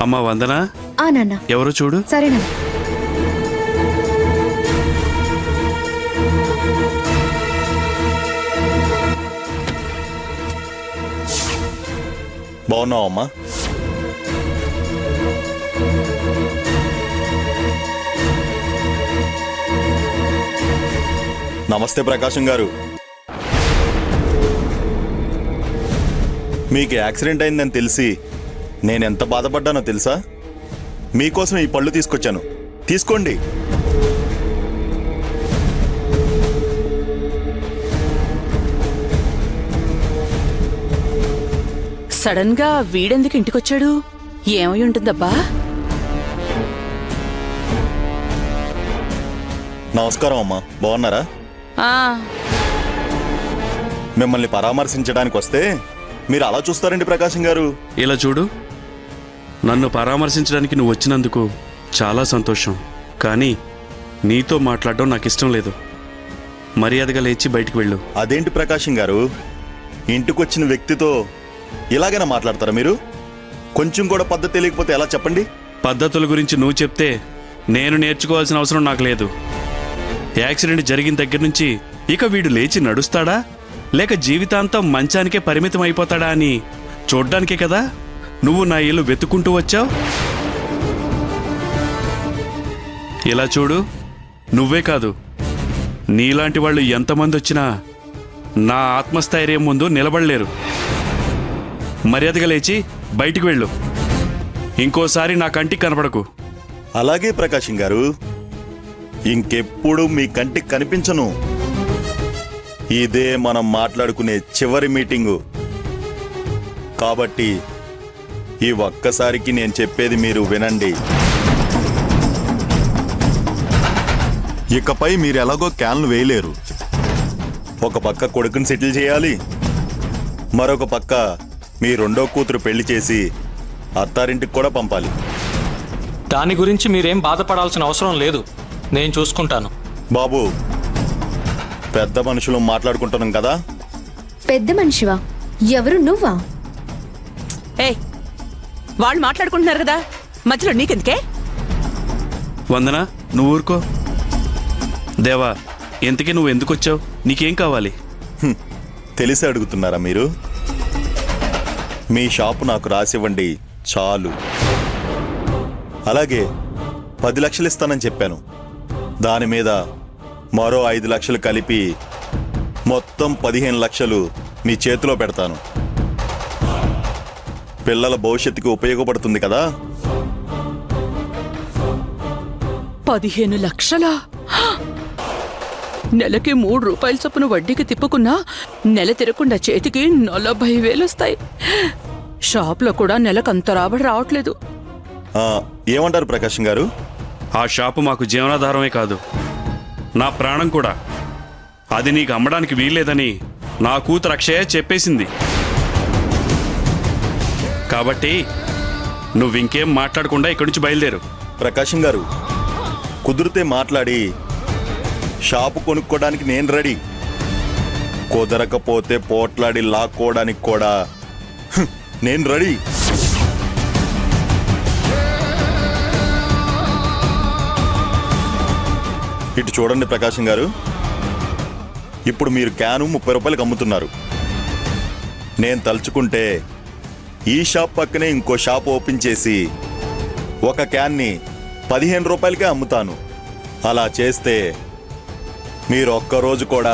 అమ్మా వందన, నాన్న. ఎవరో చూడు. సరేనా? బాగున్నావమ్మా? నమస్తే ప్రకాశం గారు. మీకు యాక్సిడెంట్ అయిందని తెలిసి నేనెంత బాధపడ్డానో తెలుసా? మీకోసం ఈ పళ్ళు తీసుకొచ్చాను, తీసుకోండి. సడన్ గా వీడెందుకు ఇంటికొచ్చాడు? ఏమై ఉంటుందబ్బా? నమస్కారం అమ్మా, బాగున్నారా? మిమ్మల్ని పరామర్శించడానికి వస్తే మీరు అలా చూస్తారండి ప్రకాశం గారు. ఇలా చూడు, నన్ను పరామర్శించడానికి నువ్వు వచ్చినందుకు చాలా సంతోషం. కానీ నీతో మాట్లాడడం నాకు ఇష్టం లేదు. మర్యాదగా లేచి బయటికి వెళ్ళు. అదేంటి ప్రకాశం గారు, ఇంటికొచ్చిన వ్యక్తితో ఇలాగైనా మాట్లాడతారా మీరు? కొంచెం కూడా పద్ధతి తెలియకపోతే ఎలా చెప్పండి? పద్ధతుల గురించి నువ్వు చెప్తే నేను నేర్చుకోవాల్సిన అవసరం నాకు లేదు. యాక్సిడెంట్ జరిగిన దగ్గర నుంచి ఇక వీడు లేచి నడుస్తాడా లేక జీవితాంతం మంచానికే పరిమితం అయిపోతాడా అని చూడ్డానికే కదా నువ్వు నా ఇల్లు వెతుక్కుంటూ వచ్చావు. ఇలా చూడు, నువ్వే కాదు, నీలాంటి వాళ్ళు ఎంతమంది వచ్చినా నా ఆత్మస్థైర్యం ముందు నిలబడలేరు. మర్యాదగా లేచి బయటికి వెళ్ళు. ఇంకోసారి నా కంటికి కనపడకు. అలాగే ప్రకాశం గారు, ఇంకెప్పుడు మీ కంటికి కనిపించను. ఇదే మనం మాట్లాడుకునే చివరి మీటింగు కాబట్టి ఈ ఒక్కసారికి నేను చెప్పేది మీరు వినండి. ఇకపై మీరు ఎలాగో క్యాన్లు వేయలేరు. ఒక పక్క కొడుకుని సెటిల్ చేయాలి, మరొక పక్క మీ రెండో కూతురు పెళ్లి చేసి అత్తారింటికి కూడా పంపాలి. దాని గురించి మీరేం బాధపడాల్సిన అవసరం లేదు, నేను చూసుకుంటాను. బాబు, పెద్ద మనుషులు మాట్లాడుకుంటున్నాం కదా. పెద్ద మనిషివా? ఎవరు, నువ్వా? వాళ్ళు మాట్లాడుకుంటున్నారు కదా, మధ్యలో నీకెందుకే? వందన, నువ్వు ఊరుకో. దేవా, ఎంతకీ నువ్వు ఎందుకు వచ్చావు? నీకేం కావాలి? తెలిసి అడుగుతున్నారా మీరు? మీ షాపు నాకు రాసివ్వండి చాలు. అలాగే 10 లక్షలు ఇస్తానని చెప్పాను. దాని మీద మరో 5 లక్షలు కలిపి మొత్తం 15 లక్షలు మీ చేతిలో పెడతాను. పిల్లల భవిష్యత్తుకి ఉపయోగపడుతుంది కదా. 15 లక్షలా? నెలకి 3 రూపాయల చొప్పున వడ్డీకి తిప్పుకున్నా నెల తిరగకుండా చేతికి 40,000 వస్తాయి. షాప్లో కూడా నెలకంత రాబడి రావట్లేదు. ఏమంటారు ప్రకాశం గారు? ఆ షాపు మాకు జీవనాధారమే కాదు, నా ప్రాణం కూడా. అది నీకు అమ్మడానికి వీల్లేదని నా కూతురు అక్షయ చెప్పేసింది. కాబట్టి నువ్వింకేం మాట్లాడకుండా ఇక్కడి నుంచి బయలుదేరు. ప్రకాశం గారు, కుదిరితే మాట్లాడి షాపు కొనుక్కోవడానికి నేను రెడీ. కుదరకపోతే పోట్లాడి లాక్కోవడానికి కూడా నేను రెడీ. ఇటు చూడండి ప్రకాశం గారు, ఇప్పుడు మీరు క్యాను 30 రూపాయలకు అమ్ముతున్నారు. నేను తలుచుకుంటే ఈ షాప్ పక్కనే ఇంకో షాప్ ఓపెన్ చేసి ఒక క్యాన్ని 15 రూపాయలకే అమ్ముతాను. అలా చేస్తే మీరు ఒక్కరోజు కూడా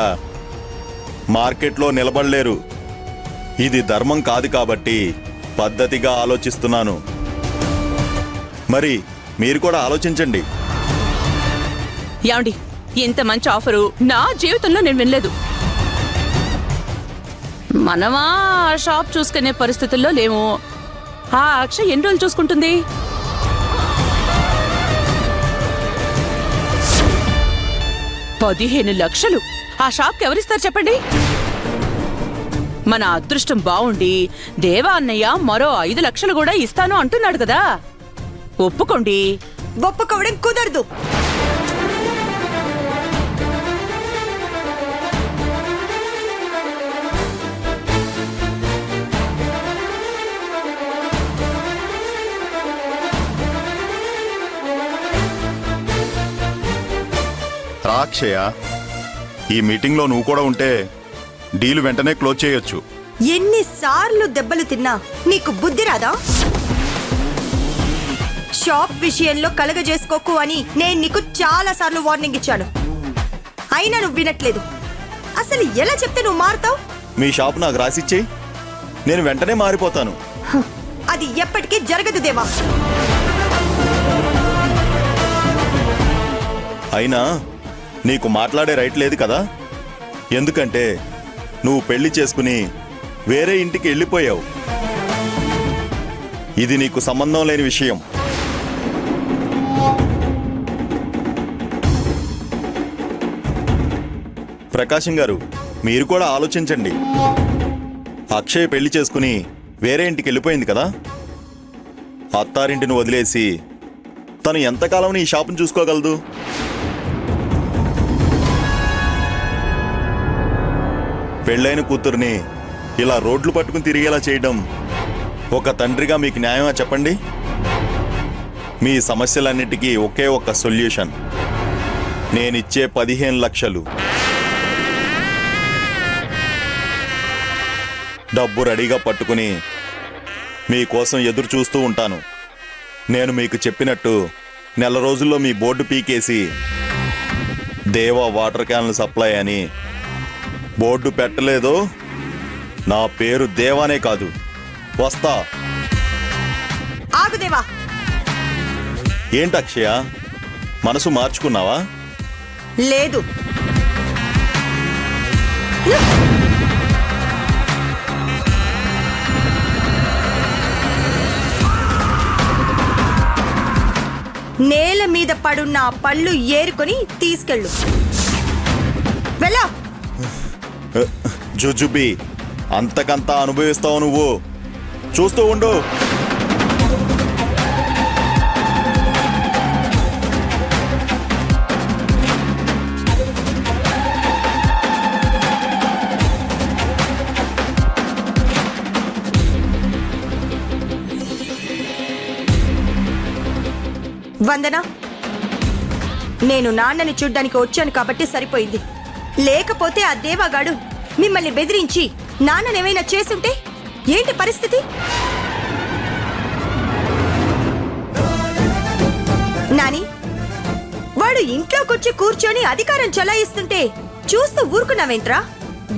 మార్కెట్లో నిలబడలేరు. ఇది ధర్మం కాదు కాబట్టి పద్ధతిగా ఆలోచిస్తున్నాను. మరి మీరు కూడా ఆలోచించండి. యాండి, ఇంత మంచి ఆఫరు నా జీవితంలో నేను వినలేదు. మనమా షాప్ చూసుకునే పరిస్థితుల్లో లేము. ఆ అక్షయ్ ఎన్ని రోజులు చూసుకుంటుంది? $15 లక్షలు ఆ షాప్కి ఎవరిస్తారు చెప్పండి? మన అదృష్టం బావుండి దేవా అన్నయ్య మరో 5 లక్షలు కూడా ఇస్తాను అంటున్నాడు కదా, ఒప్పుకోండి. ఒప్పుకోవడం కుదరదు. అక్షయ ఈ మీటింగ్లో నువ్వు కూడా ఉంటే డీల్ వెంటనే క్లోజ్ చేయొచ్చు. ఎన్నిసార్లు దెబ్బలు తిన్నా నీకు బుద్ధి రాదా? షాప్ విషయంలో కలగజేసుకోకు అని నేను నీకు చాలా సార్లు వార్నింగ్ ఇచ్చాను. అయినా నువ్వు వినట్లేదు. అసలు ఎలా చెప్తే నువ్వు మారుతావు? మీ షాప్ నాకు రాసిచ్చేయి, నేను వెంటనే మారిపోతాను. అది ఎప్పటికీ జరగదు దేవా. అయినా నీకు మాట్లాడే రైట్ లేదు కదా, ఎందుకంటే నువ్వు పెళ్లి చేసుకుని వేరే ఇంటికి వెళ్ళిపోయావు. ఇది నీకు సంబంధం లేని విషయం. ప్రకాశం గారు, మీరు కూడా ఆలోచించండి. అక్షయ్ పెళ్లి చేసుకుని వేరే ఇంటికి వెళ్ళిపోయింది కదా, అత్తారింటిని వదిలేసి తను ఎంతకాలం ఈ షాపును చూసుకోగలదు? పెళ్ళైన కూతుర్ని ఇలా రోడ్లు పట్టుకుని తిరిగేలా చేయడం ఒక తండ్రిగా మీకు న్యాయమా చెప్పండి? మీ సమస్యలన్నిటికీ ఒకే ఒక్క సొల్యూషన్, నేనిచ్చే 15 లక్షలు. డబ్బు రెడీగా పట్టుకుని మీకోసం ఎదురు చూస్తూ ఉంటాను. నేను మీకు చెప్పినట్టు నెల రోజుల్లో మీ బోర్డు పీకేసి దేవా వాటర్ క్యాన్లు సప్లై అని బోర్డు పెట్టలేదో నా పేరు దేవానే కాదు. వస్తా. ఆగు దేవా. ఏంటి అక్షయ, మనసు మార్చుకున్నావా? లేదు. నేల మీద పడున్న ఆ పళ్ళు ఏరుకొని తీసుకెళ్ళు. వెళ్ళా. జుజుబి, అంతకంతా అనుభవిస్తావు నువ్వు. చూస్తూ ఉండు. వందన, నేను నాన్నని చూడ్డానికి వచ్చాను కాబట్టి సరిపోయింది. లేకపోతే ఆ దేవాగాడు మిమ్మల్ని బెదిరించి నాన్ననేమైనా చేసుంటే ఏంటి పరిస్థితి? నాని, వాడు ఇంట్లోకొచ్చి కూర్చొని అధికారం చలాయిస్తుంటే చూస్తూ ఊరుకున్నావేంట్రా?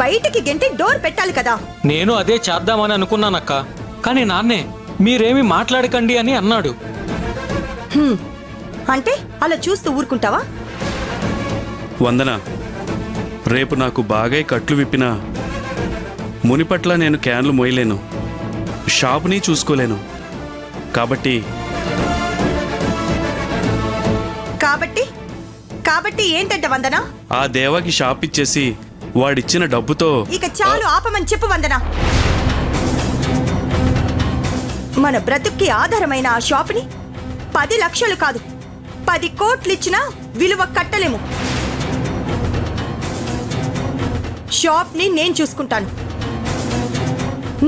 బయటికి గెంటి డోర్ పెట్టాలి కదా. నేను అదే చేద్దామని అనుకున్నానక్క, కానీ నాన్నే మీరేమి మాట్లాడకండి అని అన్నాడు. అంటే అలా చూస్తూ ఊరుకుంటావా? వందన, రేపు నాకు బాగా కట్లు విప్పినా మునిపట్ల నేను క్యాన్లు మోయలేను, షాపుని చూసుకోలేను. కాబట్టి కాబట్టి ఏంటంటే వందన, ఆ దేవాకి షాప్ ఇచ్చేసి వాడిచ్చిన డబ్బుతో ఇక చాలు ఆపమని చెప్పు వందన. మన బ్రతుక్కి ఆధారమైన ఆ షాపుని 10 లక్షలు కాదు 10 కోట్లు ఇచ్చినా విలువ కట్టలేము. షాప్ని నేను చూసుకుంటాను.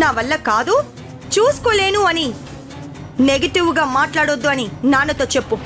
నా వల్ల కాదు, చూసుకోలేను అని నెగిటివ్గా మాట్లాడొద్దు అని నాన్నతో చెప్పు.